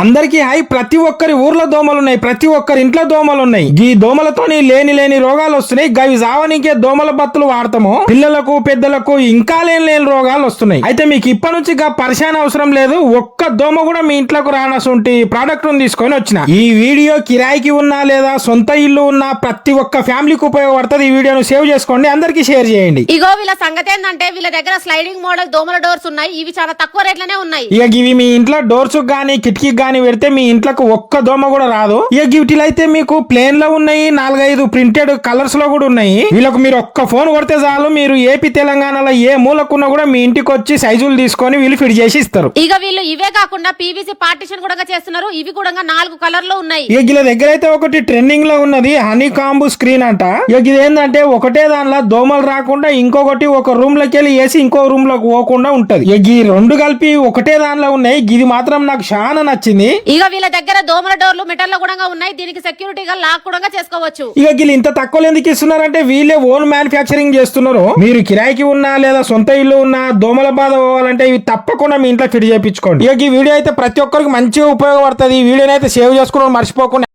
అందరికీ హై. ప్రతి ఒక్కరి ఊర్లో దోమలు ఉన్నాయి, ప్రతి ఒక్కరి ఇంట్లో దోమలు ఉన్నాయి. ఈ దోమలతోని లేని రోగాలు వస్తున్నాయి. గవి జావనికే దోమల బత్తులు వాడతాము. పిల్లలకు పెద్దలకు ఇంకా లేని రోగాలు వస్తున్నాయి. అయితే మీకు ఇప్పటి నుంచి పరిశాన్ అవసరం లేదు. ఒక్క దోమ కూడా మీ ఇంట్లోకి రానసుంటి ప్రోడక్ట్ తీసుకొని వచ్చిన. ఈ వీడియో కిరాయికి ఉన్నా లేదా సొంత ఇల్లు ఉన్నా ప్రతి ఒక్క ఫ్యామిలీకి ఉపయోగపడుతుంది. ఈ వీడియోను సేవ్ చేసుకోండి, అందరికి షేర్ చేయండి. ఇగో వీళ్ళ సంగతి ఏంటంటే వీళ్ళ దగ్గర స్లైడింగ్ మోడల్ దోమల డోర్స్ ఉన్నాయి. ఇవి చాలా తక్కువ రేట్లనే ఉన్నాయి. ఇక ఇవి మీ ఇంట్లో డోర్స్ గానీ కిటికీ గానీ పెడితే మీ ఇంట్లోకి ఒక్క దోమ కూడా రాదు. ఇక వీటిలో అయితే మీకు ప్లేన్ లో ఉన్నాయి, 4-5 ప్రింటెడ్ కలర్స్ లో కూడా ఉన్నాయి. వీళ్ళకు మీరు ఒక్క ఫోన్ కొడితే చాలు, మీరు ఏపీ తెలంగాణలో ఏ మూలకున్నా కూడా మీ ఇంటికి వచ్చి సైజులు తీసుకొని వీళ్ళు ఫిట్ చేసి ఇస్తారు. ఇక వీళ్ళు ఇవే కాకుండా పీవీసీ పార్టిషన్ కూడా చేస్తున్నారు. ఇవి కూడా 4 కలర్ లో ఉన్నాయి. ఇక వీళ్ళ దగ్గర అయితే ఒకటి ట్రెండింగ్ లో ఉన్నది హనీ కాంబు స్క్రీన్ అంట. ఇక ఇది ఏంటంటే ఒకటే దానిలో దోమలు రాకుండా ఇంకొకటి ఒక రూమ్ లోకి వెళ్ళి వేసి ఇంకో రూమ్ లోకి పోకుండా ఉంటది. ఇక ఈ రెండు కలిపి ఒకటే దానిలో ఉన్నాయి. ఇది మాత్రం నాకు చాలా నచ్చింది. ఇక వీళ్ళ దగ్గర దోమల డోర్లు మెటల్ లో కూడా ఉన్నాయి. దీనికి సెక్యూరిటీగా లాక్ కూడా చేసుకోవచ్చు. ఇక వీళ్ళు ఇంత తక్కువ ఎందుకు ఇస్తున్నారంటే వీళ్ళే ఓన్ మ్యానుఫ్యాక్చరింగ్ చేస్తున్నారు. మీరు కిరాయికి ఉన్నా లేదా సొంత ఇల్లు ఉన్నా దోమల బాధ పోవాలంటే ఇవి తప్పకుండా మీ ఇంట్లో ఫిట్ చేయించుకోండి. ఇక ఈ వీడియో అయితే ప్రతి ఒక్కరికి మంచిగా ఉపయోగపడుతుంది. ఈ వీడియోని అయితే సేవ్ చేసుకోవడం మర్చిపోకుండా